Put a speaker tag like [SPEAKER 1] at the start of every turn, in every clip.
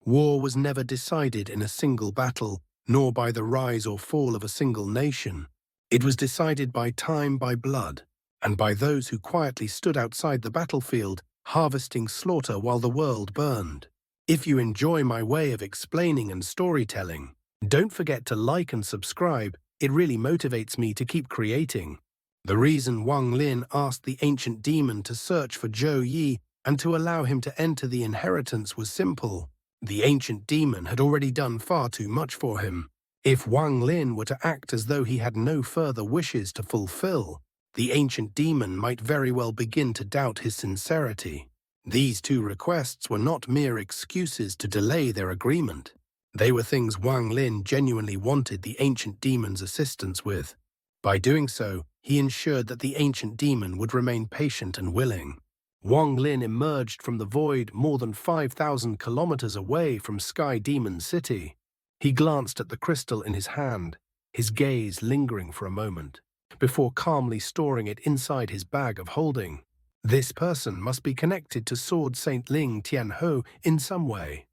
[SPEAKER 1] War was never decided in a single battle, nor by the rise or fall of a single nation. It was decided by time, by blood, and by those who quietly stood outside the battlefield, harvesting slaughter while the world burned. If you enjoy my way of explaining and storytelling, don't forget to like and subscribe. It really motivates me to keep creating. The reason Wang Lin asked the ancient demon to search for Zhou Yi and to allow him to enter the inheritance was simple. The ancient demon had already done far too much for him. If Wang Lin were to act as though he had no further wishes to fulfill, the ancient demon might very well begin to doubt his sincerity. These two requests were not mere excuses to delay their agreement. They were things Wang Lin genuinely wanted the ancient demon's assistance with. By doing so, he ensured that the ancient demon would remain patient and willing. Wang Lin emerged from the void more than 5,000 kilometers away from Sky Demon City. He glanced at the crystal in his hand, his gaze lingering for a moment, before calmly storing it inside his bag of holding. This person must be connected to Sword Saint Ling Tianhou in some way,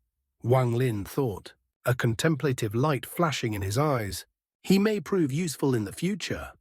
[SPEAKER 1] Wang Lin thought, a contemplative light flashing in his eyes. He may prove useful in the future.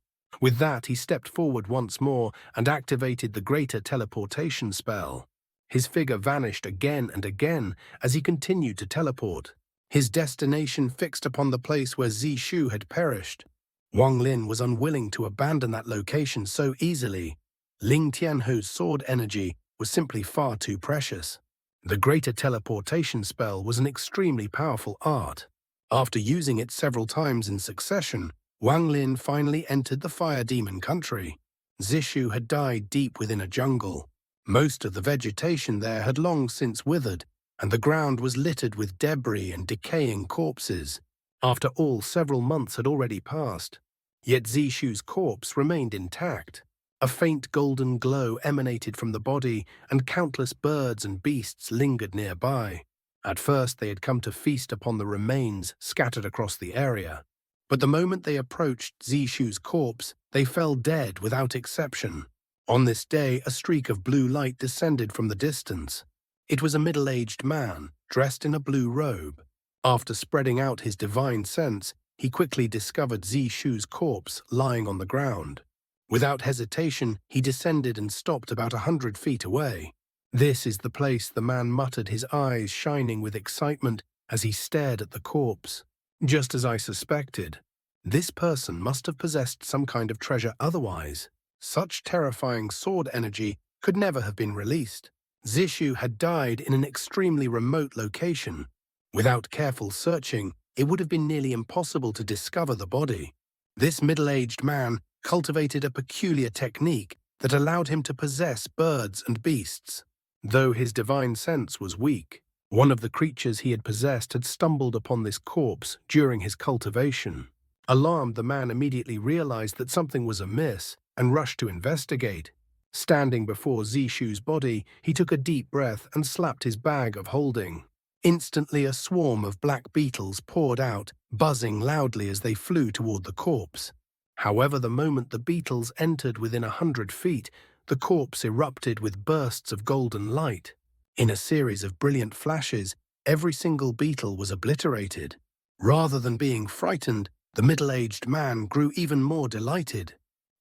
[SPEAKER 1] With that, he stepped forward once more and activated the greater teleportation spell. His figure vanished again and again as he continued to teleport, his destination fixed upon the place where Zishu had perished. Wang Lin was unwilling to abandon that location so easily. Ling Tianhou's sword energy was simply far too precious. The greater teleportation spell was an extremely powerful art. After using it several times in succession, Wang Lin finally entered the fire demon country. Zishu had died deep within a jungle. Most of the vegetation there had long since withered, and the ground was littered with debris and decaying corpses. After all, several months had already passed. Yet Zishu's corpse remained intact. A faint golden glow emanated from the body, and countless birds and beasts lingered nearby. At first they had come to feast upon the remains scattered across the area. But the moment they approached Zishu's corpse, they fell dead without exception. On this day, a streak of blue light descended from the distance. It was a middle-aged man, dressed in a blue robe. After spreading out his divine sense, he quickly discovered Zishu's corpse lying on the ground. Without hesitation, he descended and stopped about 100 feet away. "This is the place," the man muttered, his eyes shining with excitement as he stared at the corpse. "Just as I suspected. This person must have possessed some kind of treasure otherwise. Such terrifying sword energy could never have been released. Zishu had died in an extremely remote location. Without careful searching, it would have been nearly impossible to discover the body. This middle-aged man cultivated a peculiar technique that allowed him to possess birds and beasts. Though his divine sense was weak, one of the creatures he had possessed had stumbled upon this corpse during his cultivation. Alarmed, the man immediately realized that something was amiss and rushed to investigate. Standing before Zishu's body, he took a deep breath and slapped his bag of holding. Instantly, a swarm of black beetles poured out, buzzing loudly as they flew toward the corpse. However, the moment the beetles entered within 100 feet, the corpse erupted with bursts of golden light. In a series of brilliant flashes, every single beetle was obliterated. Rather than being frightened, the middle-aged man grew even more delighted.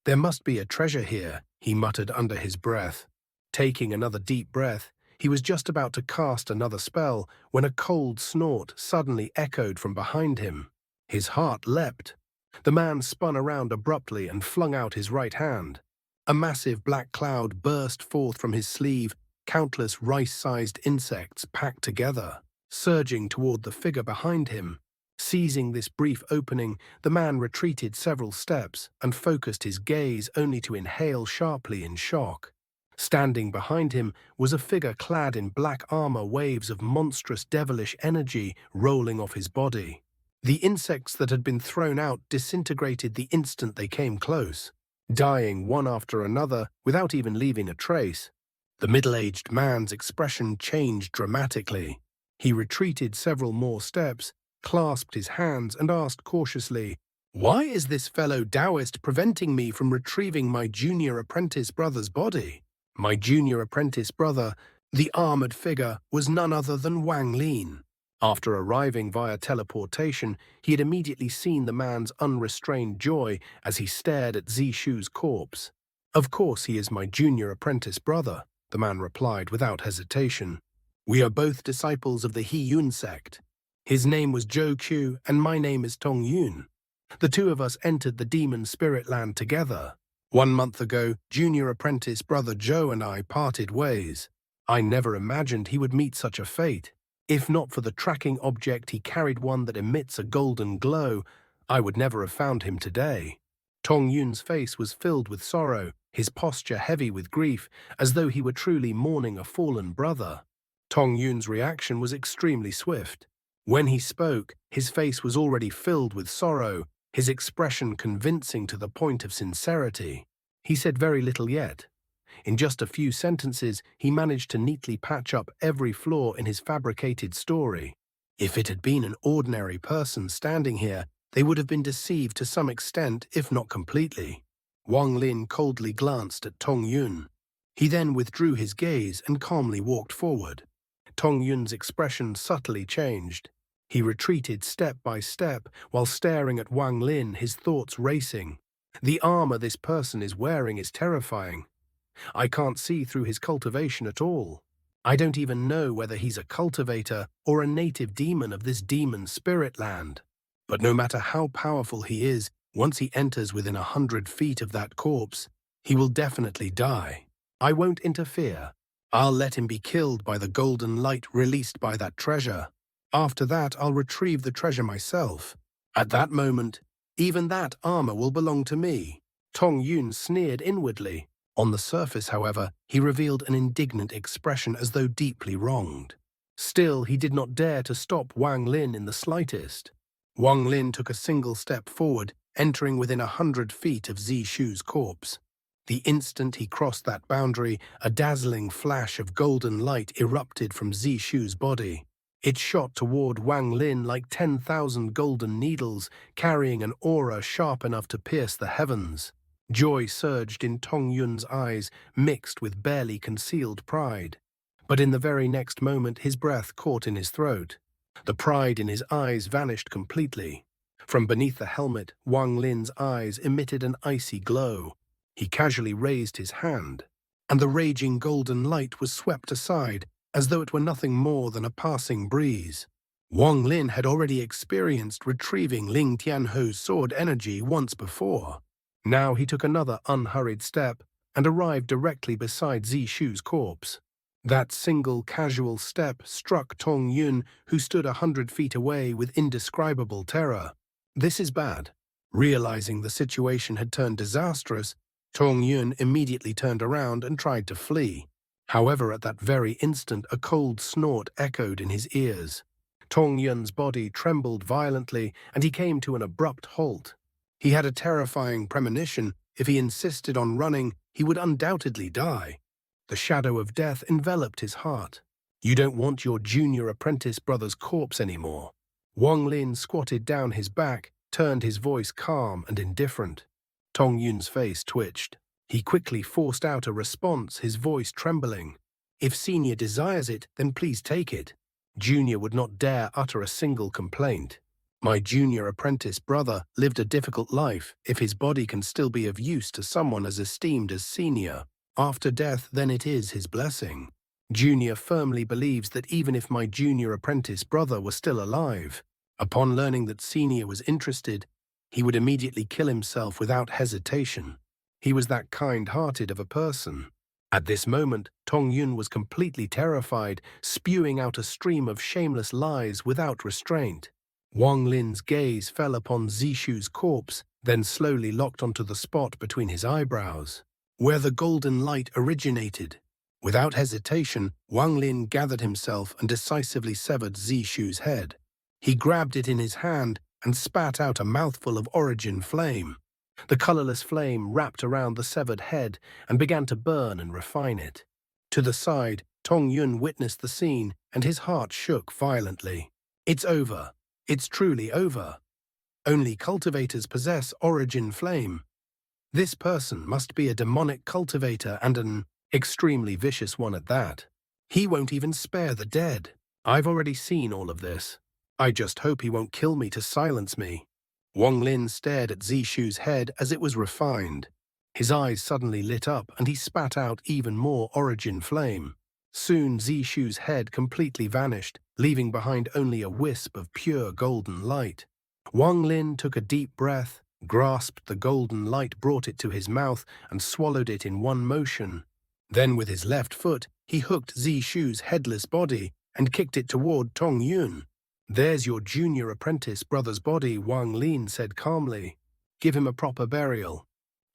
[SPEAKER 1] "There must be a treasure here," he muttered under his breath. Taking another deep breath, he was just about to cast another spell when a cold snort suddenly echoed from behind him. His heart leapt. The man spun around abruptly and flung out his right hand. A massive black cloud burst forth from his sleeve, countless rice-sized insects packed together, surging toward the figure behind him. Seizing this brief opening, the man retreated several steps and focused his gaze only to inhale sharply in shock. Standing behind him was a figure clad in black armor, waves of monstrous devilish energy rolling off his body. The insects that had been thrown out disintegrated the instant they came close, dying one after another without even leaving a trace. The middle-aged man's expression changed dramatically. He retreated several more steps, clasped his hands, and asked cautiously, "Why is this fellow Taoist preventing me from retrieving my junior apprentice brother's body?" My junior apprentice brother, the armored figure, was none other than Wang Lin. After arriving via teleportation, he had immediately seen the man's unrestrained joy as he stared at Zishu's corpse. "Of course he is my junior apprentice brother," the man replied without hesitation. "We are both disciples of the He-Yun sect. His name was Zhou Qiu and my name is Tong Yun. The two of us entered the demon spirit land together. 1 month ago, junior apprentice brother Zhou and I parted ways. I never imagined he would meet such a fate. If not for the tracking object he carried, one that emits a golden glow, I would never have found him today." Tong Yun's face was filled with sorrow, his posture heavy with grief, as though he were truly mourning a fallen brother. Tong Yun's reaction was extremely swift. When he spoke, his face was already filled with sorrow, his expression convincing to the point of sincerity. He said very little yet. In just a few sentences, he managed to neatly patch up every flaw in his fabricated story. If it had been an ordinary person standing here, they would have been deceived to some extent, if not completely. Wong Lin coldly glanced at Tong Yun. He then withdrew his gaze and calmly walked forward. Tong Yun's expression subtly changed. He retreated step by step while staring at Wang Lin, his thoughts racing. The armor this person is wearing is terrifying. I can't see through his cultivation at all. I don't even know whether he's a cultivator or a native demon of this demon spirit land. But no matter how powerful he is, once he enters within 100 feet of that corpse, he will definitely die. I won't interfere. I'll let him be killed by the golden light released by that treasure. After that, I'll retrieve the treasure myself. At that moment, even that armor will belong to me." Tong Yun sneered inwardly. On the surface, however, he revealed an indignant expression as though deeply wronged. Still, he did not dare to stop Wang Lin in the slightest. Wang Lin took a single step forward, entering within 100 feet of Zishu's corpse. The instant he crossed that boundary, a dazzling flash of golden light erupted from Zishu's body. It shot toward Wang Lin like 10,000 golden needles, carrying an aura sharp enough to pierce the heavens. Joy surged in Tong Yun's eyes, mixed with barely concealed pride. But in the very next moment, his breath caught in his throat. The pride in his eyes vanished completely. From beneath the helmet, Wang Lin's eyes emitted an icy glow. He casually raised his hand, and the raging golden light was swept aside, as though it were nothing more than a passing breeze. Wang Lin had already experienced retrieving Ling Tianho's sword energy once before. Now he took another unhurried step and arrived directly beside Zishu's corpse. That single casual step struck Tong Yun, who stood 100 feet away with indescribable terror. "This is bad." Realizing the situation had turned disastrous, Tong Yun immediately turned around and tried to flee. However, at that very instant, a cold snort echoed in his ears. Tong Yun's body trembled violently, and he came to an abrupt halt. He had a terrifying premonition. If he insisted on running, he would undoubtedly die. The shadow of death enveloped his heart. "You don't want your junior apprentice brother's corpse anymore." Wong Lin squatted down his back, turned his voice calm and indifferent. Tong Yun's face twitched. He quickly forced out a response, his voice trembling. "If Senior desires it, then please take it." Junior would not dare utter a single complaint. "My junior apprentice brother lived a difficult life. If his body can still be of use to someone as esteemed as Senior, after death, then it is his blessing. Junior firmly believes that even if my junior apprentice brother were still alive, upon learning that Senior was interested, he would immediately kill himself without hesitation. He was that kind-hearted of a person." At this moment, Tong Yun was completely terrified, spewing out a stream of shameless lies without restraint. Wang Lin's gaze fell upon Zishu's corpse, then slowly locked onto the spot between his eyebrows, where the golden light originated. Without hesitation, Wang Lin gathered himself and decisively severed Zishu's head. He grabbed it in his hand and spat out a mouthful of origin flame. The colorless flame wrapped around the severed head and began to burn and refine it. To the side, Tong Yun witnessed the scene, and his heart shook violently. "It's over. It's truly over. Only cultivators possess origin flame. This person must be a demonic cultivator, and an extremely vicious one at that. He won't even spare the dead." I've already seen all of this. I just hope he won't kill me to silence me. Wong Lin stared at Zishu's head as it was refined. His eyes suddenly lit up and he spat out even more origin flame. Soon Zishu's head completely vanished, leaving behind only a wisp of pure golden light. Wang Lin took a deep breath, grasped the golden light, brought it to his mouth, and swallowed it in one motion. Then with his left foot, he hooked Zishu's headless body and kicked it toward Tong Yun. "There's your junior apprentice brother's body," Wang Lin said calmly. "Give him a proper burial."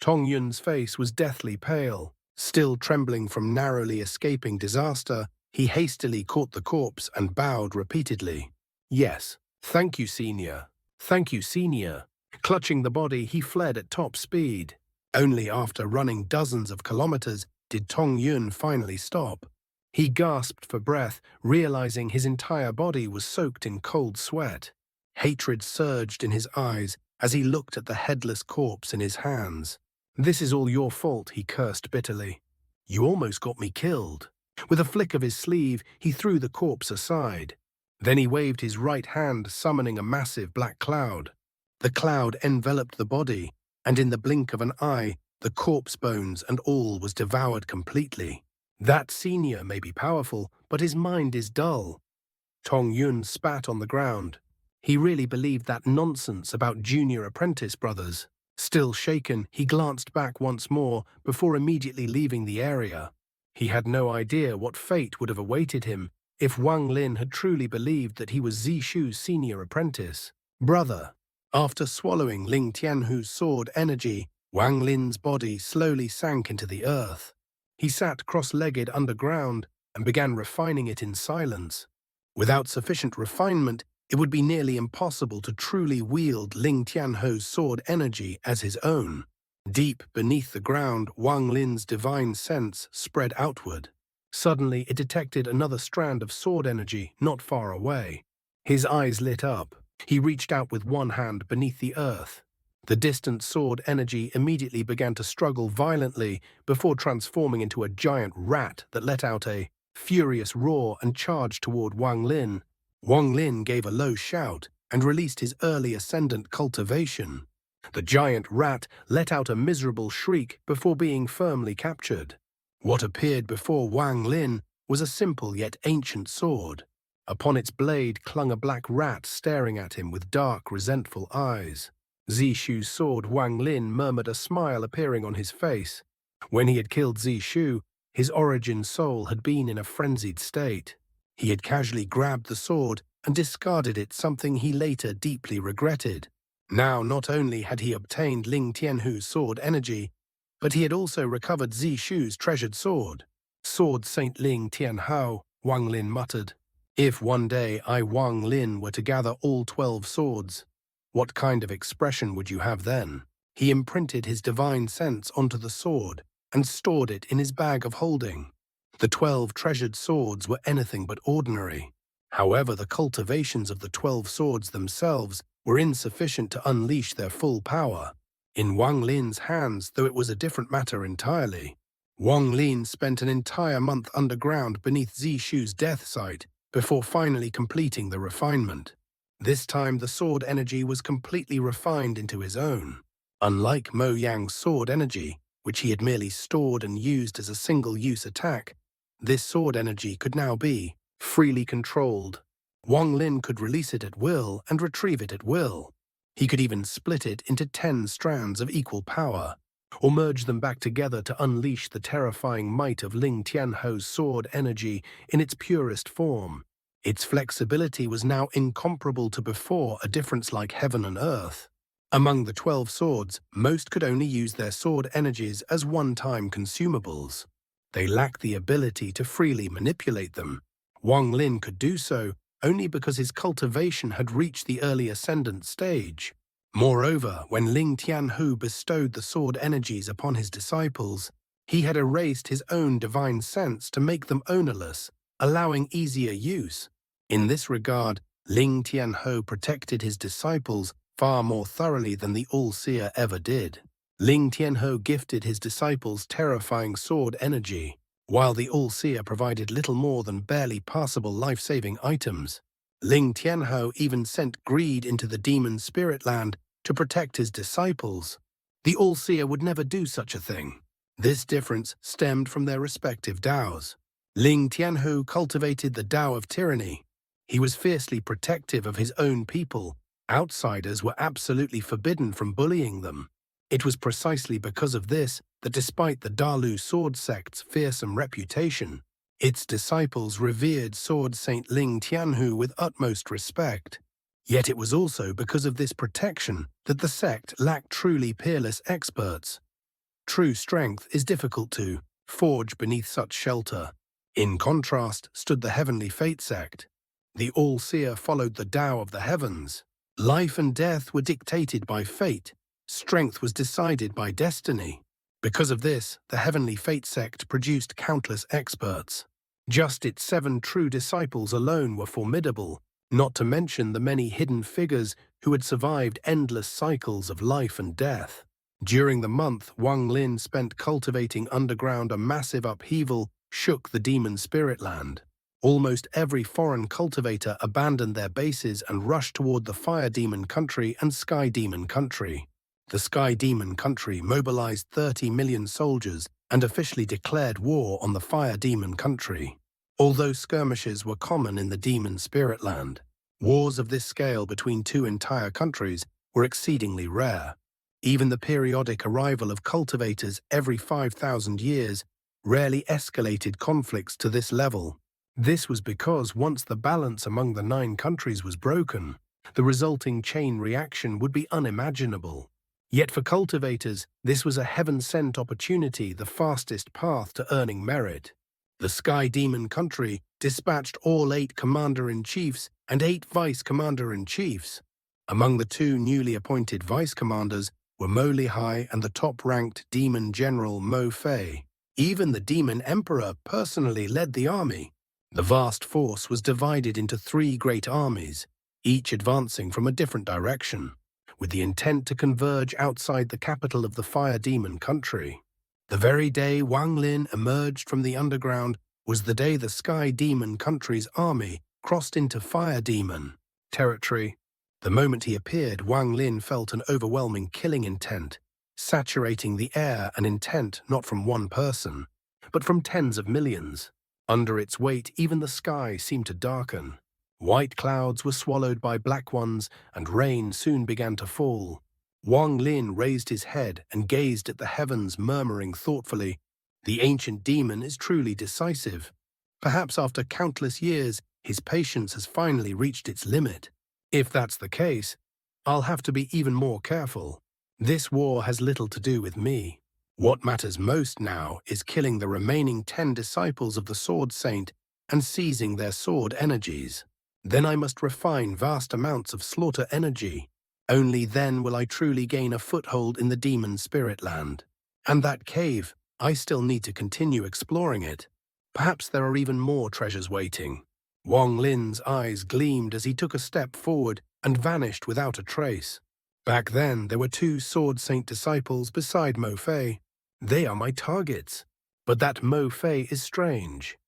[SPEAKER 1] Tong Yun's face was deathly pale. Still trembling from narrowly escaping disaster, he hastily caught the corpse and bowed repeatedly. "Yes, thank you, senior. Thank you, senior." Clutching the body, he fled at top speed. Only after running dozens of kilometers did Tong Yun finally stop. He gasped for breath, realizing his entire body was soaked in cold sweat. Hatred surged in his eyes as he looked at the headless corpse in his hands. "This is all your fault," he cursed bitterly. "You almost got me killed." With a flick of his sleeve, he threw the corpse aside. Then he waved his right hand, summoning a massive black cloud. The cloud enveloped the body, and in the blink of an eye, the corpse bones and all was devoured completely. "That senior may be powerful, but his mind is dull." Tong Yun spat on the ground. He really believed that nonsense about junior apprentice brothers. Still shaken, he glanced back once more before immediately leaving the area. He had no idea what fate would have awaited him if Wang Lin had truly believed that he was Zishu's senior apprentice. "Brother." After swallowing Ling Tianhu's sword energy, Wang Lin's body slowly sank into the earth. He sat cross-legged underground and began refining it in silence. Without sufficient refinement, it would be nearly impossible to truly wield Ling Tianhu's sword energy as his own. Deep beneath the ground, Wang Lin's divine sense spread outward. Suddenly, it detected another strand of sword energy not far away. His eyes lit up. He reached out with one hand beneath the earth. The distant sword energy immediately began to struggle violently before transforming into a giant rat that let out a furious roar and charged toward Wang Lin. Wang Lin gave a low shout and released his early ascendant cultivation. The giant rat let out a miserable shriek before being firmly captured. What appeared before Wang Lin was a simple yet ancient sword. Upon its blade clung a black rat staring at him with dark, resentful eyes. Zishu's sword, Wang Lin murmured, a smile appearing on his face. When he had killed Zishu, his origin soul had been in a frenzied state. He had casually grabbed the sword and discarded it, something he later deeply regretted. Now not only had he obtained Ling Tianhu's sword energy, but he had also recovered Zishu's treasured sword. "Sword Saint Ling Tianhao," Wang Lin muttered. "If one day I, Wang Lin, were to gather all 12 swords, what kind of expression would you have then?" He imprinted his divine sense onto the sword and stored it in his bag of holding. The 12 treasured swords were anything but ordinary. However, the cultivations of the 12 swords themselves were insufficient to unleash their full power. In Wang Lin's hands, though, it was a different matter entirely. Wang Lin spent an entire month underground beneath Zishu's death site before finally completing the refinement. This time the sword energy was completely refined into his own. Unlike Mo Yang's sword energy, which he had merely stored and used as a single-use attack, this sword energy could now be freely controlled. Wang Lin could release it at will and retrieve it at will. He could even split it into 10 strands of equal power, or merge them back together to unleash the terrifying might of Ling Tianhu's sword energy in its purest form. Its flexibility was now incomparable to before, a difference like heaven and earth. Among the 12 swords, most could only use their sword energies as one-time consumables. They lacked the ability to freely manipulate them. Wang Lin could do so only because his cultivation had reached the early ascendant stage. Moreover, when Ling Tianhu bestowed the sword energies upon his disciples, he had erased his own divine sense to make them ownerless, allowing easier use. In this regard, Ling Tianhu protected his disciples far more thoroughly than the All-Seer ever did. Ling Tianhu gifted his disciples terrifying sword energy. While the All-Seer provided little more than barely passable life-saving items, Ling Tianhou even sent greed into the demon spirit land to protect his disciples. The All-Seer would never do such a thing. This difference stemmed from their respective Daos. Ling Tianhou cultivated the Tao of tyranny. He was fiercely protective of his own people. Outsiders were absolutely forbidden from bullying them. It was precisely because of this that despite the Dalu sword sect's fearsome reputation, its disciples revered Sword Saint Ling Tianhou with utmost respect. Yet it was also because of this protection that the sect lacked truly peerless experts. True strength is difficult to forge beneath such shelter. In contrast stood the Heavenly Fate sect. The All-Seer followed the Tao of the heavens. Life and death were dictated by fate. Strength was decided by destiny. Because of this, the Heavenly Fate sect produced countless experts. Just its 7 true disciples alone were formidable, not to mention the many hidden figures who had survived endless cycles of life and death. During the month Wang Lin spent cultivating underground, a massive upheaval shook the demon spirit land. Almost every foreign cultivator abandoned their bases and rushed toward the Fire Demon Country and Sky Demon Country. The Sky Demon Country mobilized 30 million soldiers and officially declared war on the Fire Demon Country. Although skirmishes were common in the Demon Spirit Land, wars of this scale between 2 entire countries were exceedingly rare. Even the periodic arrival of cultivators every 5,000 years rarely escalated conflicts to this level. This was because once the balance among the 9 countries was broken, the resulting chain reaction would be unimaginable. Yet for cultivators, this was a heaven-sent opportunity, the fastest path to earning merit. The Sky Demon Country dispatched all 8 commander-in-chiefs and 8 vice-commander-in-chiefs. Among the 2 newly appointed vice-commanders were Mo Lihai and the top-ranked demon general Mo Fei. Even the demon emperor personally led the army. The vast force was divided into 3 great armies, each advancing from a different direction, with the intent to converge outside the capital of the Fire Demon Country. The very day Wang Lin emerged from the underground was the day the Sky Demon Country's army crossed into Fire Demon territory. The moment he appeared, Wang Lin felt an overwhelming killing intent, saturating the air, an intent not from one person, but from tens of millions. Under its weight, even the sky seemed to darken. White clouds were swallowed by black ones, and rain soon began to fall. Wang Lin raised his head and gazed at the heavens, murmuring thoughtfully, "The ancient demon is truly decisive. Perhaps after countless years, his patience has finally reached its limit. If that's the case, I'll have to be even more careful. This war has little to do with me. What matters most now is killing the remaining 10 disciples of the Sword Saint and seizing their sword energies. Then I must refine vast amounts of slaughter energy. Only then will I truly gain a foothold in the demon spirit land. And that cave, I still need to continue exploring it. Perhaps there are even more treasures waiting." Wong Lin's eyes gleamed as he took a step forward and vanished without a trace. Back then, there were 2 Sword Saint disciples beside Mo Fei. They are my targets. But that Mo Fei is strange.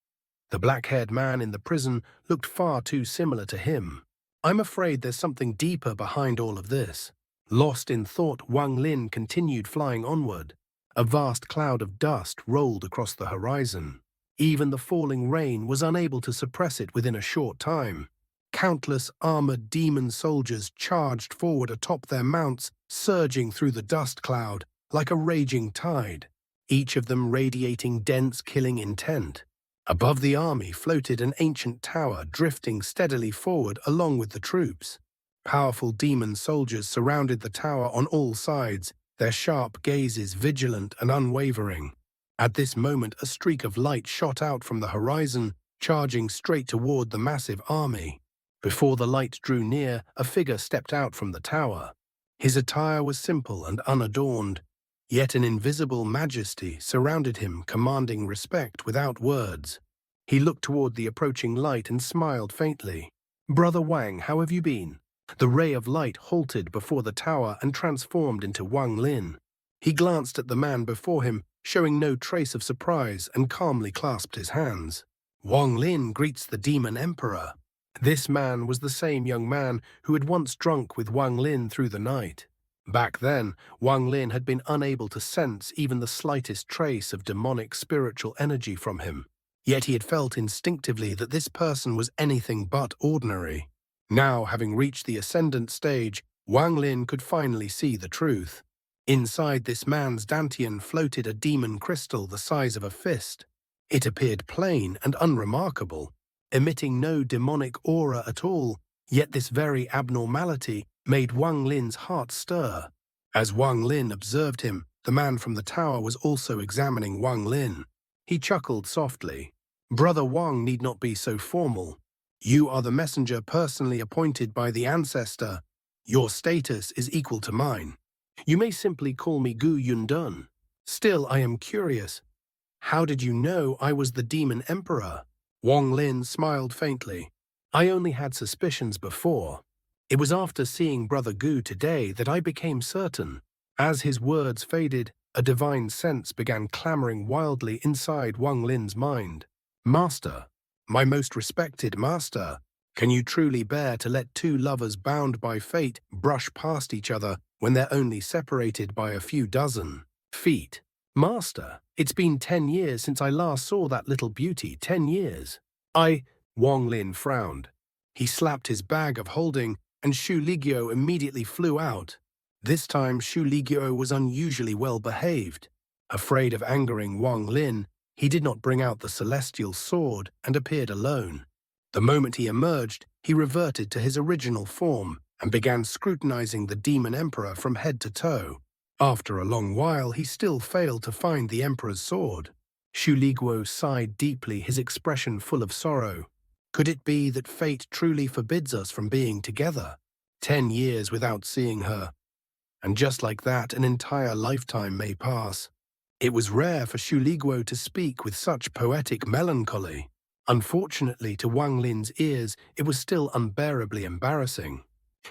[SPEAKER 1] The black-haired man in the prison looked far too similar to him. I'm afraid there's something deeper behind all of this. Lost in thought, Wang Lin continued flying onward. A vast cloud of dust rolled across the horizon. Even the falling rain was unable to suppress it within a short time. Countless armored demon soldiers charged forward atop their mounts, surging through the dust cloud like a raging tide, each of them radiating dense killing intent. Above the army floated an ancient tower, drifting steadily forward along with the troops. Powerful demon soldiers surrounded the tower on all sides, their sharp gazes vigilant and unwavering. At this moment, a streak of light shot out from the horizon, charging straight toward the massive army. Before the light drew near, a figure stepped out from the tower. His attire was simple and unadorned, yet an invisible majesty surrounded him, commanding respect without words. He looked toward the approaching light and smiled faintly. "Brother Wang, how have you been?" The ray of light halted before the tower and transformed into Wang Lin. He glanced at the man before him, showing no trace of surprise, and calmly clasped his hands. Wong Lin greets the Demon Emperor. This man was the same young man who had once drunk with Wang Lin through the night. Back then, Wang Lin had been unable to sense even the slightest trace of demonic spiritual energy from him. Yet he had felt instinctively that this person was anything but ordinary. Now, having reached the ascendant stage, Wang Lin could finally see the truth. Inside this man's dantian floated a demon crystal the size of a fist. It appeared plain and unremarkable, emitting no demonic aura at all, yet this very abnormality made Wang Lin's heart stir. As Wang Lin observed him, the man from the tower was also examining Wang Lin. He chuckled softly. "Brother Wang need not be so formal. You are the messenger personally appointed by the ancestor. Your status is equal to mine. You may simply call me Gu Yundun. Still, I am curious. How did you know I was the Demon Emperor?" Wong Lin smiled faintly. "I only had suspicions before. It was after seeing Brother Gu today that I became certain." As his words faded, a divine sense began clamoring wildly inside Wang Lin's mind. "Master, my most respected master, can you truly bear to let two lovers bound by fate brush past each other when they're only separated by a few dozen feet? Master, it's been 10 years since I last saw that little beauty, 10 years. Wang Lin frowned. He slapped his bag of holding, and Shu Ligio immediately flew out. This time Shu Ligio was unusually well behaved. Afraid of angering Wang Lin, he did not bring out the celestial sword and appeared alone. The moment he emerged, he reverted to his original form and began scrutinizing the Demon Emperor from head to toe. After a long while, he still failed to find the Emperor's sword. Shu Liguo sighed deeply, his expression full of sorrow. Could it be that fate truly forbids us from being together? 10 years without seeing her. And just like that, an entire lifetime may pass. It was rare for Shu Liguo to speak with such poetic melancholy. Unfortunately, to Wang Lin's ears, it was still unbearably embarrassing.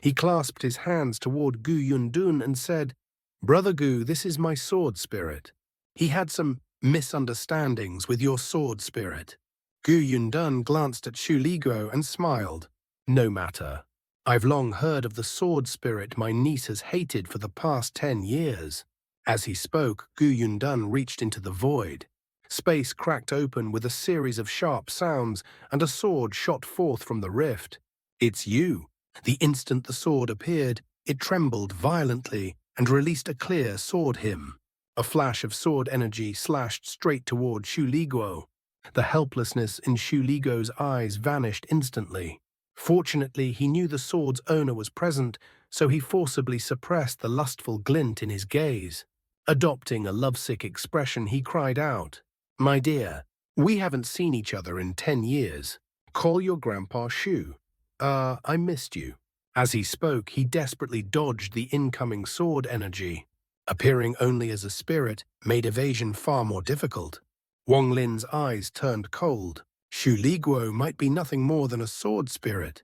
[SPEAKER 1] He clasped his hands toward Gu Yundun and said, "Brother Gu, this is my sword spirit. He had some misunderstandings with your sword spirit." Gu Yundun glanced at Shu Liguo and smiled. "No matter. I've long heard of the sword spirit my niece has hated for the past 10 years. As he spoke, Gu Yundun reached into the void. Space cracked open with a series of sharp sounds, and a sword shot forth from the rift. "It's you." The instant the sword appeared, it trembled violently and released a clear sword hymn. A flash of sword energy slashed straight toward Shu Liguo. The helplessness in Shu Liguo's eyes vanished instantly. Fortunately, he knew the sword's owner was present, so he forcibly suppressed the lustful glint in his gaze. Adopting a lovesick expression, he cried out, "My dear, we haven't seen each other in 10 years. Call your grandpa Shu. I missed you." As he spoke, he desperately dodged the incoming sword energy. Appearing only as a spirit made evasion far more difficult. Wong Lin's eyes turned cold. Shu Liguo might be nothing more than a sword spirit,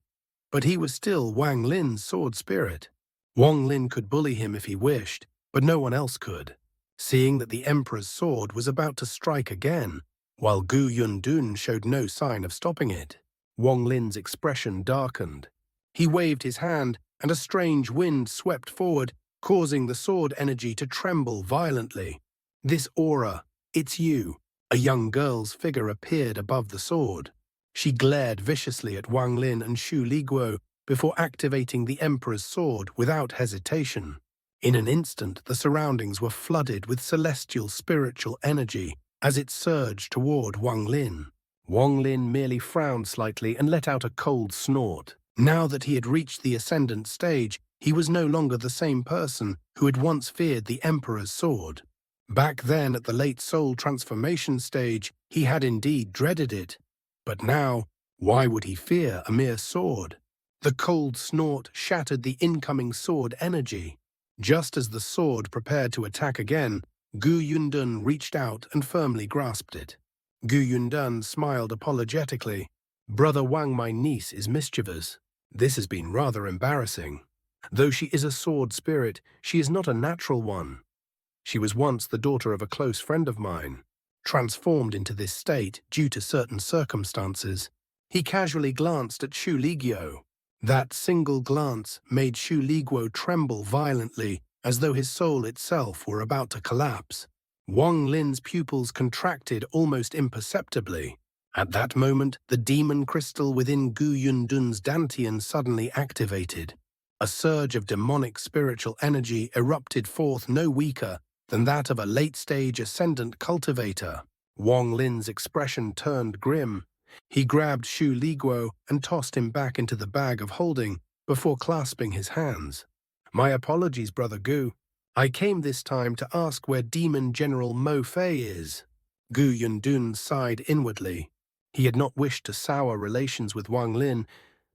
[SPEAKER 1] but he was still Wang Lin's sword spirit. Wong Lin could bully him if he wished, but no one else could. Seeing that the Emperor's sword was about to strike again, while Gu Yundun showed no sign of stopping it, Wong Lin's expression darkened. He waved his hand, and a strange wind swept forward, causing the sword energy to tremble violently. "This aura, it's you." A young girl's figure appeared above the sword. She glared viciously at Wang Lin and Shu Liguo before activating the Emperor's sword without hesitation. In an instant, the surroundings were flooded with celestial spiritual energy as it surged toward Wang Lin. Wang Lin merely frowned slightly and let out a cold snort. Now that he had reached the ascendant stage, he was no longer the same person who had once feared the Emperor's sword. Back then, at the late soul transformation stage, he had indeed dreaded it. But now, why would he fear a mere sword? The cold snort shattered the incoming sword energy. Just as the sword prepared to attack again, Gu Yundun reached out and firmly grasped it. Gu Yundun smiled apologetically. "Brother Wang, my niece is mischievous. This has been rather embarrassing. Though she is a sword spirit, she is not a natural one." She was once the daughter of a close friend of mine, transformed into this state due to certain circumstances. He casually glanced at Shu Liguo. That single glance made Shu Liguo tremble violently, as though his soul itself were about to collapse. Wong Lin's pupils contracted almost imperceptibly. At that moment, the demon crystal within Gu Yundun's dantian suddenly activated. A surge of demonic spiritual energy erupted forth no weaker than that of a late-stage ascendant cultivator. Wong Lin's expression turned grim. He grabbed Shu Liguo and tossed him back into the bag of holding before clasping his hands. "My apologies, Brother Gu. I came this time to ask where Demon General Mo Fei is." Gu Yundun sighed inwardly. He had not wished to sour relations with Wang Lin,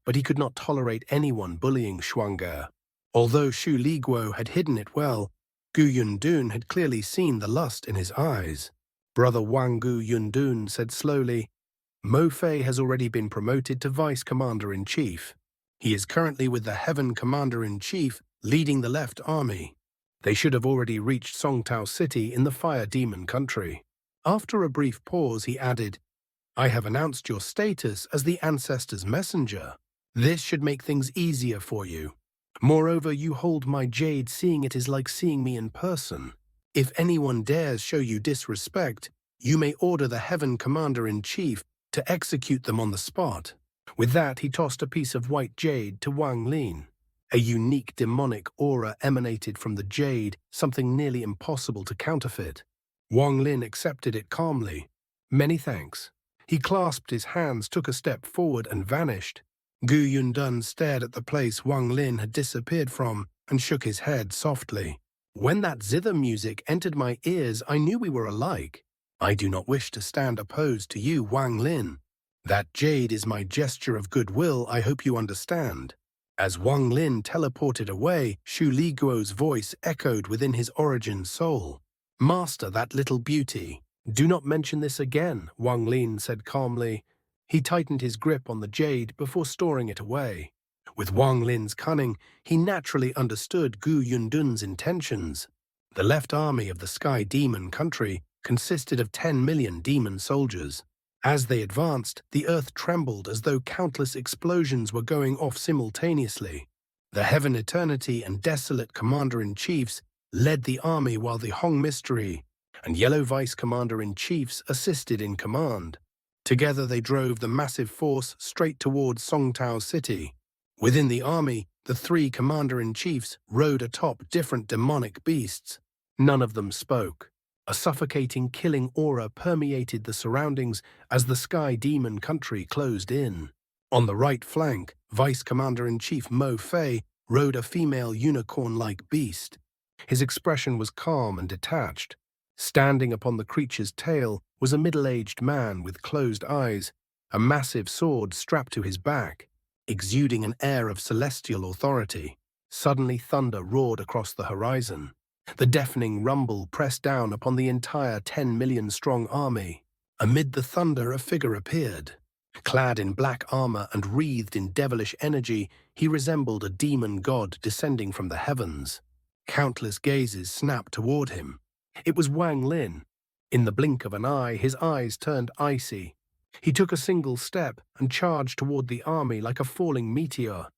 [SPEAKER 1] but he could not tolerate anyone bullying Xianxia. Although Shu Liguo had hidden it well, Gu Yundun had clearly seen the lust in his eyes. Brother Wang Gu Yundun said slowly, "Mo Fei has already been promoted to Vice Commander-in-Chief. He is currently with the Heaven Commander-in-Chief leading the left army. They should have already reached Songtao City in the Fire Demon country." After a brief pause, he added, "I have announced your status as the Ancestor's messenger. This should make things easier for you. Moreover, you hold my jade. Seeing it is like seeing me in person. If anyone dares show you disrespect, you may order the Heaven Commander-in-Chief to execute them on the spot." With that, he tossed a piece of white jade to Wang Lin. A unique demonic aura emanated from the jade, something nearly impossible to counterfeit. Wong Lin accepted it calmly. "Many thanks." He clasped his hands, took a step forward, and vanished. Gu Yundun stared at the place Wang Lin had disappeared from and shook his head softly. "When that zither music entered my ears, I knew we were alike. I do not wish to stand opposed to you, Wang Lin. That jade is my gesture of goodwill, I hope you understand." As Wang Lin teleported away, Shu Liguo's voice echoed within his origin soul. "Master that little beauty." "Do not mention this again," Wang Lin said calmly. He tightened his grip on the jade before storing it away. With Wang Lin's cunning, he naturally understood Gu Yundun's intentions. The left army of the Sky Demon country consisted of 10 million demon soldiers. As they advanced, the earth trembled as though countless explosions were going off simultaneously. The Heaven Eternity and Desolate Commander-in-Chiefs led the army, while the Hong Mystery and Yellow Vice Commander-in-Chiefs assisted in command. Together they drove the massive force straight towards Songtao City. Within the army, the three commander-in-chiefs rode atop different demonic beasts. None of them spoke. A suffocating, killing aura permeated the surroundings as the Sky Demon country closed in. On the right flank, Vice Commander-in-Chief Mo Fei rode a female unicorn-like beast. His expression was calm and detached. Standing upon the creature's tail was a middle-aged man with closed eyes, a massive sword strapped to his back, exuding an air of celestial authority. Suddenly thunder roared across the horizon. The deafening rumble pressed down upon the entire 10 million-strong army. Amid the thunder, a figure appeared. Clad in black armor and wreathed in devilish energy, he resembled a demon god descending from the heavens. Countless gazes snapped toward him. It was Wang Lin. In the blink of an eye, his eyes turned icy. He took a single step and charged toward the army like a falling meteor.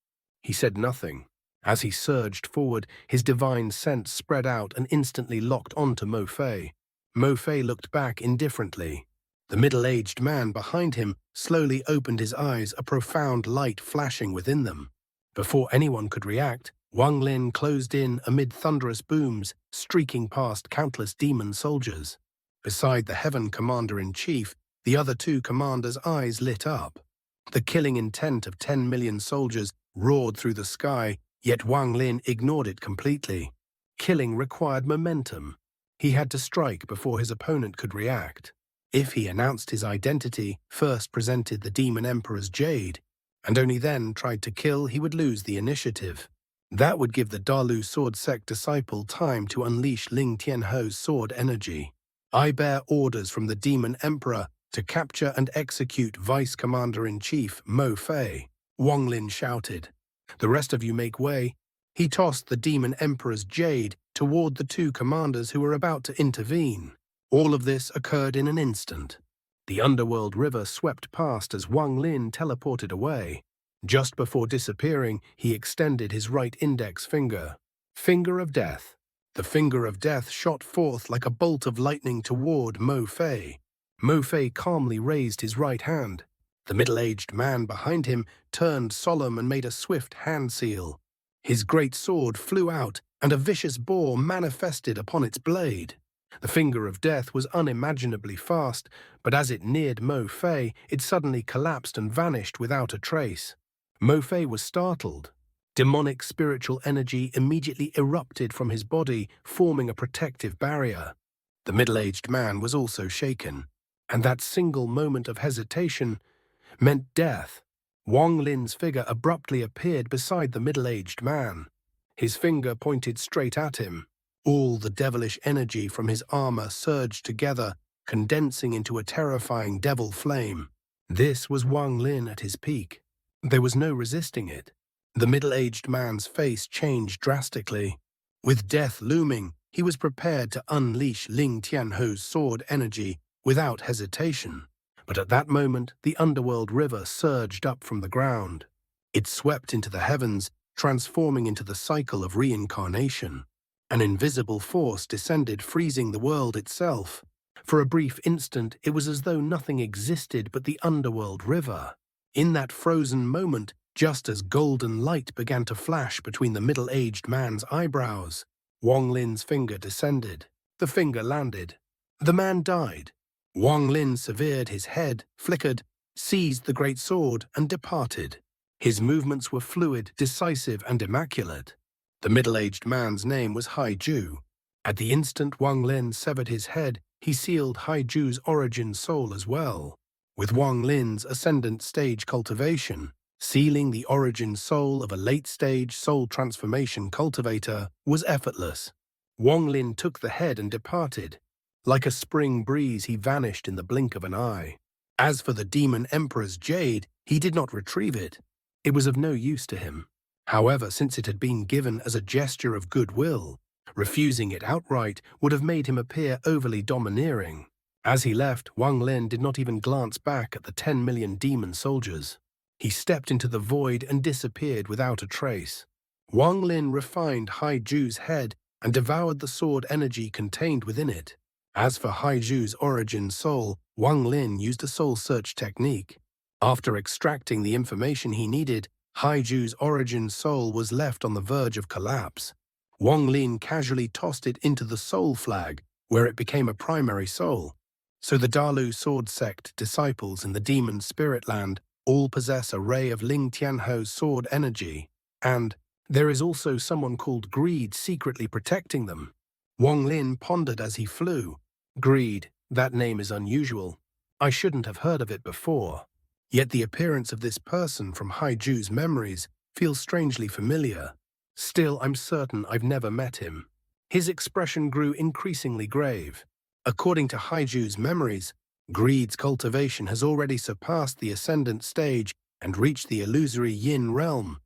[SPEAKER 1] He said nothing. As he surged forward, his divine sense spread out and instantly locked onto Mo Fei. Mo Fei looked back indifferently. The middle-aged man behind him slowly opened his eyes, a profound light flashing within them. Before anyone could react, Wang Lin closed in amid thunderous booms, streaking past countless demon soldiers. Beside the Heaven Commander-in-Chief, the other two commanders' eyes lit up. The killing intent of 10 million soldiers roared through the sky, yet Wang Lin ignored it completely. Killing required momentum. He had to strike before his opponent could react. If he announced his identity, first presented the Demon Emperor's jade, and only then tried to kill, he would lose the initiative. That would give the Dalu Sword Sect disciple time to unleash Ling Tianho's sword energy. "I bear orders from the Demon Emperor to capture and execute Vice Commander-in-Chief Mo Fei," Wong Lin shouted. "The rest of you make way." He tossed the Demon Emperor's jade to toward the two commanders who were about to intervene. All of this occurred in an instant. The underworld river swept past as Wang Lin teleported away. Just before disappearing, he extended his right index finger. Finger of Death. The finger of death shot forth like a bolt of lightning toward Mo Fei. Mo Fei calmly raised his right hand. The middle-aged man behind him turned solemn and made a swift hand seal. His great sword flew out, and a vicious boar manifested upon its blade. The finger of death was unimaginably fast, but as it neared Mo Fei, it suddenly collapsed and vanished without a trace. Mo Fei was startled. Demonic spiritual energy immediately erupted from his body, forming a protective barrier. The middle-aged man was also shaken, and that single moment of hesitation meant death. Wong Lin's figure abruptly appeared beside the middle-aged man. His finger pointed straight at him. All the devilish energy from his armor surged together, condensing into a terrifying devil flame. This was Wang Lin at his peak. There was no resisting it. The middle-aged man's face changed drastically. With death looming, he was prepared to unleash Ling Tianho's sword energy without hesitation. But at that moment, the underworld river surged up from the ground. It swept into the heavens, transforming into the cycle of reincarnation. An invisible force descended, freezing the world itself. For a brief instant, it was as though nothing existed but the underworld river. In that frozen moment, just as golden light began to flash between the middle-aged man's eyebrows, Wong Lin's finger descended. The finger landed. The man died. Wong Lin severed his head, flickered, seized the great sword, and departed. His movements were fluid, decisive, and immaculate. The middle-aged man's name was Haiju. At the instant Wang Lin severed his head, he sealed Haiju's origin soul as well. With Wang Lin's ascendant stage cultivation, sealing the origin soul of a late-stage soul transformation cultivator was effortless. Wong Lin took the head and departed. Like a spring breeze, he vanished in the blink of an eye. As for the demon emperor's jade, he did not retrieve it. It was of no use to him. However, since it had been given as a gesture of goodwill, refusing it outright would have made him appear overly domineering. As he left, Wang Lin did not even glance back at the 10 million demon soldiers. He stepped into the void and disappeared without a trace. Wang Lin refined Haiju's head and devoured the sword energy contained within it. As for Haiju's origin soul, Wang Lin used a soul search technique. After extracting the information he needed, Haiju's origin soul was left on the verge of collapse. Wang Lin casually tossed it into the soul flag, where it became a primary soul. So the Dalu sword sect disciples in the demon spirit land all possess a ray of Ling Tianho's sword energy, and there is also someone called Greed secretly protecting them. Wang Lin pondered as he flew. Greed, that name is unusual. I shouldn't have heard of it before. Yet the appearance of this person from Haiju's memories feels strangely familiar. Still, I'm certain I've never met him. His expression grew increasingly grave. According to Haiju's memories, Greed's cultivation has already surpassed the ascendant stage and reached the illusory yin realm,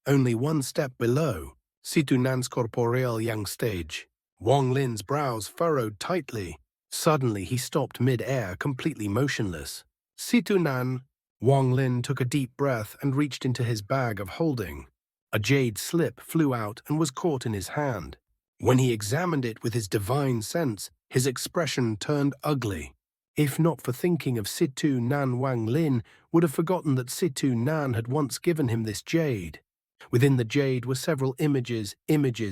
[SPEAKER 1] only one step below, Situ Nan's corporeal yang stage. Wang Lin's brows furrowed tightly. Suddenly he stopped mid-air, completely motionless. Situ Nan. Wang Lin took a deep breath and reached into his bag of holding. A jade slip flew out and was caught in his hand. When he examined it with his divine sense, his expression turned ugly. If not for thinking of Situ Nan, Wang Lin would have forgotten that Situ Nan had once given him this jade. Within the jade were several images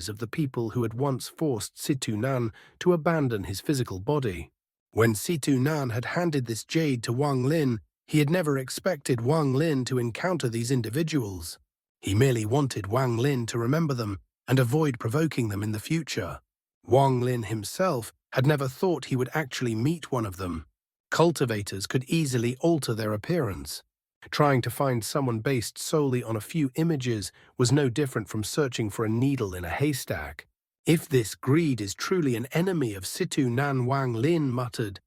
[SPEAKER 1] of the people who had once forced Situ Nan to abandon his physical body. When Situ Nan had handed this jade to Wang Lin, he had never expected Wang Lin to encounter these individuals. He merely wanted Wang Lin to remember them and avoid provoking them in the future. Wang Lin himself had never thought he would actually meet one of them. Cultivators could easily alter their appearance. Trying to find someone based solely on a few images was no different from searching for a needle in a haystack. If this Greed is truly an enemy of Situ Nan, Wang Lin muttered,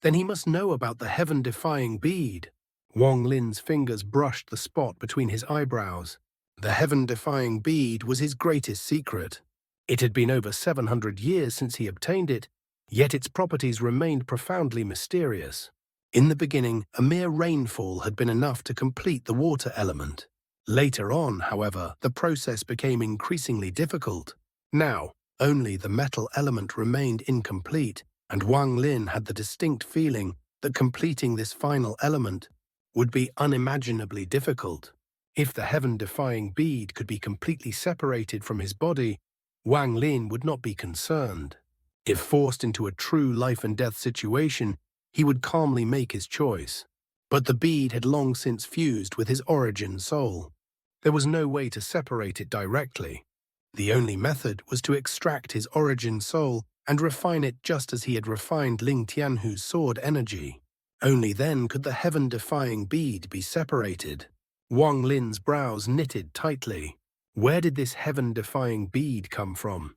[SPEAKER 1] then he must know about the heaven-defying bead. Wang Lin's fingers brushed the spot between his eyebrows. The heaven-defying bead was his greatest secret. It had been over 700 years since he obtained it, yet its properties remained profoundly mysterious. In the beginning, a mere rainfall had been enough to complete the water element. Later on, however, the process became increasingly difficult. Now, only the metal element remained incomplete, and Wang Lin had the distinct feeling that completing this final element would be unimaginably difficult. If the heaven-defying bead could be completely separated from his body, Wang Lin would not be concerned. If forced into a true life-and-death situation, he would calmly make his choice. But the bead had long since fused with his origin soul. There was no way to separate it directly. The only method was to extract his origin soul and refine it just as he had refined Ling Tianhu's sword energy. Only then could the heaven-defying bead be separated. Wang Lin's brows knitted tightly. Where did this heaven-defying bead come from?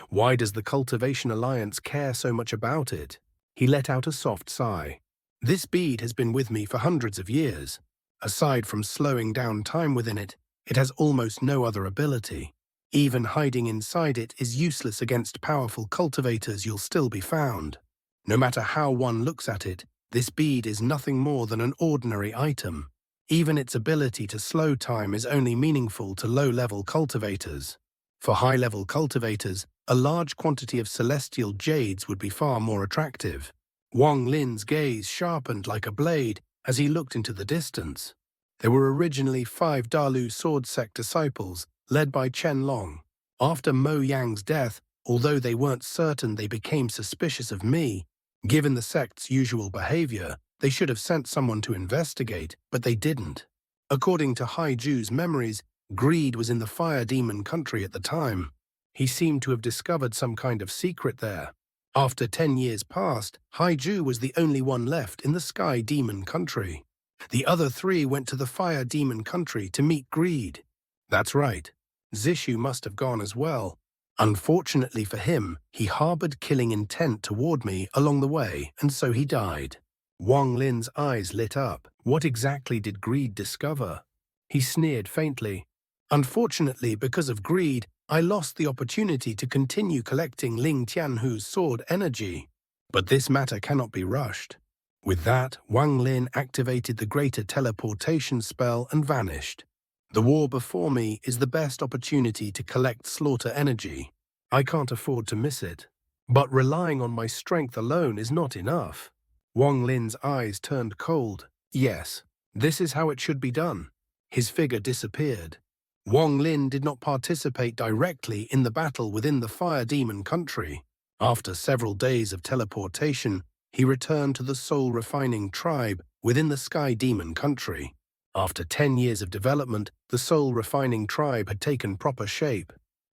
[SPEAKER 1] Why does the Cultivation Alliance care so much about it? He let out a soft sigh. This bead has been with me for hundreds of years. Aside from slowing down time within it, it has almost no other ability. Even hiding inside it is useless against powerful cultivators. You'll still be found. No matter how one looks at it, this bead is nothing more than an ordinary item. Even its ability to slow time is only meaningful to low-level cultivators. For high-level cultivators, a large quantity of celestial jades would be far more attractive. Wang Lin's gaze sharpened like a blade as he looked into the distance. There were originally 5 Dalu sword sect disciples, led by Chen Long. After Mo Yang's death, although they weren't certain, they became suspicious of me. Given the sect's usual behavior, they should have sent someone to investigate, but they didn't. According to Haiju's memories, Greed was in the Fire Demon country at the time. He seemed to have discovered some kind of secret there. After 10 years passed, Haiju was the only one left in the Sky Demon country. The other 3 went to the Fire Demon country to meet Greed. That's right. Zishu must have gone as well. Unfortunately for him, he harbored killing intent toward me along the way, and so he died. Wang Lin's eyes lit up. What exactly did Greed discover? He sneered faintly. Unfortunately, because of Greed, I lost the opportunity to continue collecting Ling Tianhu's sword energy. But this matter cannot be rushed. With that, Wang Lin activated the greater teleportation spell and vanished. The war before me is the best opportunity to collect slaughter energy. I can't afford to miss it. But relying on my strength alone is not enough. Wang Lin's eyes turned cold. Yes, this is how it should be done. His figure disappeared. Wang Lin did not participate directly in the battle within the Fire Demon country. After several days of teleportation, he returned to the soul-refining tribe within the Sky Demon country. After 10 years of development, the soul-refining tribe had taken proper shape.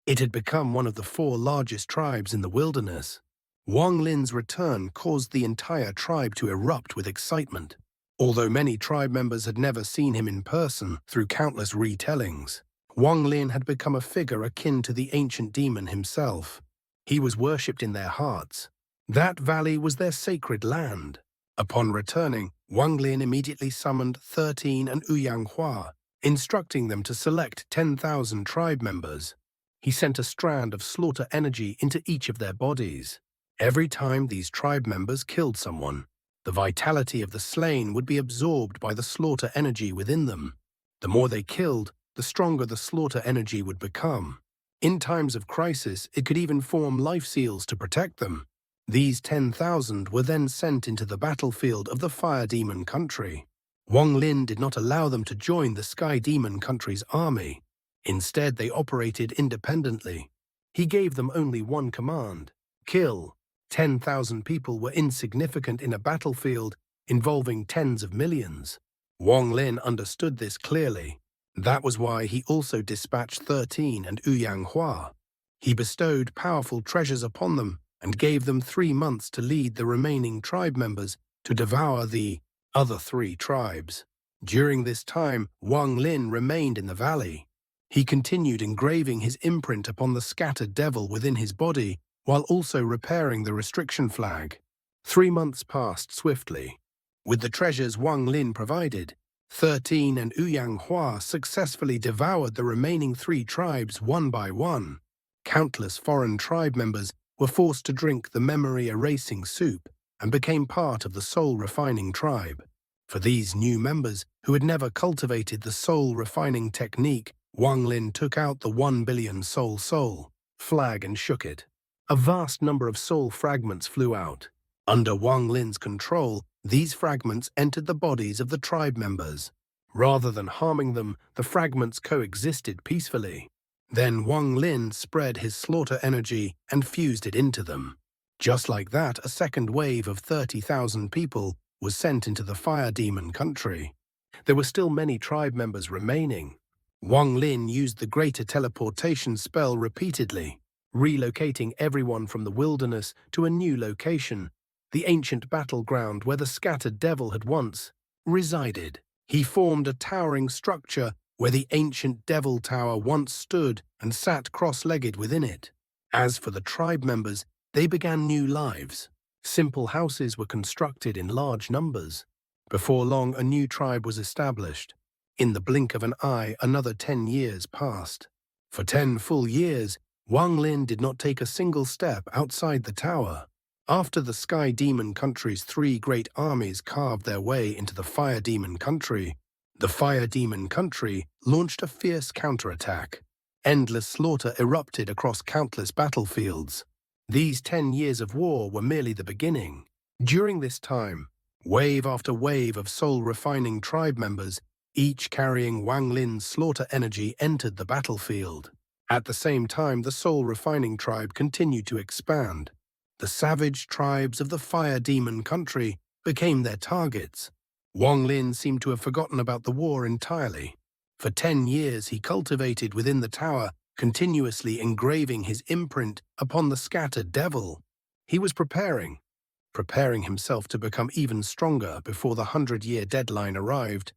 [SPEAKER 1] It had become one of the 4 largest tribes in the wilderness. Wang Lin's return caused the entire tribe to erupt with excitement. Although many tribe members had never seen him in person through countless retellings, Wang Lin had become a figure akin to the ancient demon himself. He was worshipped in their hearts. That valley was their sacred land. Upon returning, Wang Lin immediately summoned 13 and Xianxia, instructing them to select 10,000 tribe members. He sent a strand of slaughter energy into each of their bodies. Every time these tribe members killed someone, the vitality of the slain would be absorbed by the slaughter energy within them. The more they killed, the stronger the slaughter energy would become. In times of crisis, it could even form life seals to protect them. These 10,000 were then sent into the battlefield of the Fire Demon country. Wang Lin did not allow them to join the Sky Demon country's army. Instead, they operated independently. He gave them only one command: kill. 10,000 people were insignificant in a battlefield involving tens of millions. Wang Lin understood this clearly. That was why he also dispatched 13 and Xianxia. He bestowed powerful treasures upon them and gave them 3 months to lead the remaining tribe members to devour the other 3 tribes. During this time, Wang Lin remained in the valley. He continued engraving his imprint upon the scattered devil within his body, while also repairing the restriction flag. 3 months passed swiftly. With the treasures Wang Lin provided, 13 and Xianxia successfully devoured the remaining 3 tribes one by one. Countless foreign tribe members were forced to drink the memory-erasing soup and became part of the soul-refining tribe. For these new members who had never cultivated the soul-refining technique, Wang Lin took out the 1 billion soul flag and shook it. A vast number of soul fragments flew out. Under Wang Lin's control, these fragments entered the bodies of the tribe members. Rather than harming them, the fragments coexisted peacefully. Then Wang Lin spread his slaughter energy and fused it into them. Just like that, a second wave of 30,000 people was sent into the fire demon country. There were still many tribe members remaining. Wang Lin used the greater teleportation spell repeatedly, relocating everyone from the wilderness to a new location, the ancient battleground where the scattered devil had once resided. He formed a towering structure where the ancient devil tower once stood and sat cross-legged within it. As for the tribe members, they began new lives. Simple houses were constructed in large numbers. Before long, a new tribe was established. In the blink of an eye, another 10 years passed. For 10 full years, Wang Lin did not take a single step outside the tower. After the Sky Demon Country's 3 great armies carved their way into the Fire Demon Country, the Fire Demon Country launched a fierce counterattack. Endless slaughter erupted across countless battlefields. These 10 years of war were merely the beginning. During this time, wave after wave of soul-refining tribe members, each carrying Wang Lin's slaughter energy, entered the battlefield. At the same time, the soul-refining tribe continued to expand. The savage tribes of the Fire Demon Country became their targets. Wang Lin seemed to have forgotten about the war entirely. For 10 years, he cultivated within the tower, continuously engraving his imprint upon the scattered devil. He was preparing himself to become even stronger before the 100-year deadline arrived,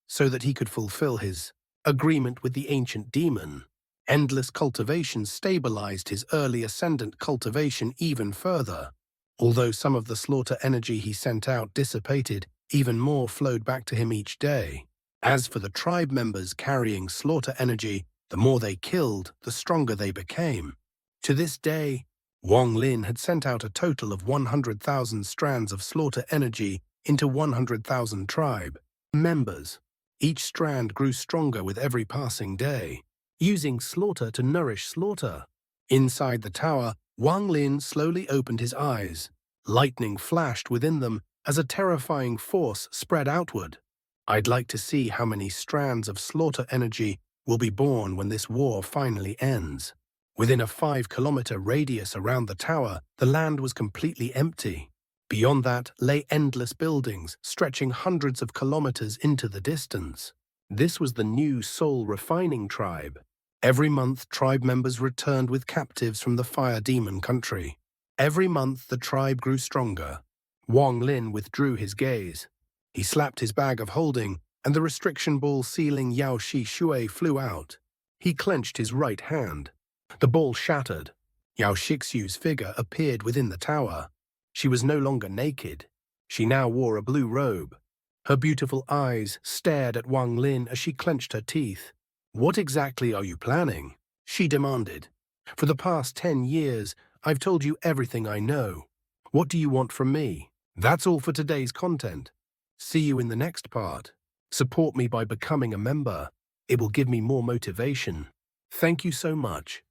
[SPEAKER 1] so that he could fulfill his agreement with the ancient demon. Endless cultivation stabilized his early ascendant cultivation even further. Although some of the slaughter energy he sent out dissipated, even more flowed back to him each day. As for the tribe members carrying slaughter energy, the more they killed, the stronger they became. To this day, Wang Lin had sent out a total of 100,000 strands of slaughter energy into 100,000 tribe members. Each strand grew stronger with every passing day, using slaughter to nourish slaughter. Inside the tower, Wang Lin slowly opened his eyes. Lightning flashed within them as a terrifying force spread outward. I'd like to see how many strands of slaughter energy will be born when this war finally ends. Within a 5-kilometer radius around the tower, the land was completely empty. Beyond that lay endless buildings, stretching hundreds of kilometers into the distance. This was the new soul-refining tribe. Every month, tribe members returned with captives from the Fire Demon Country. Every month, the tribe grew stronger. Wang Lin withdrew his gaze. He slapped his bag of holding, and the restriction ball sealing Yao Shi Shui flew out. He clenched his right hand. The ball shattered. Yao Shixiu's figure appeared within the tower. She was no longer naked. She now wore a blue robe. Her beautiful eyes stared at Wang Lin as she clenched her teeth. "What exactly are you planning?" she demanded. "For the past 10 years, I've told you everything I know. What do you want from me?" That's all for today's content. See you in the next part. Support me by becoming a member. It will give me more motivation. Thank you so much.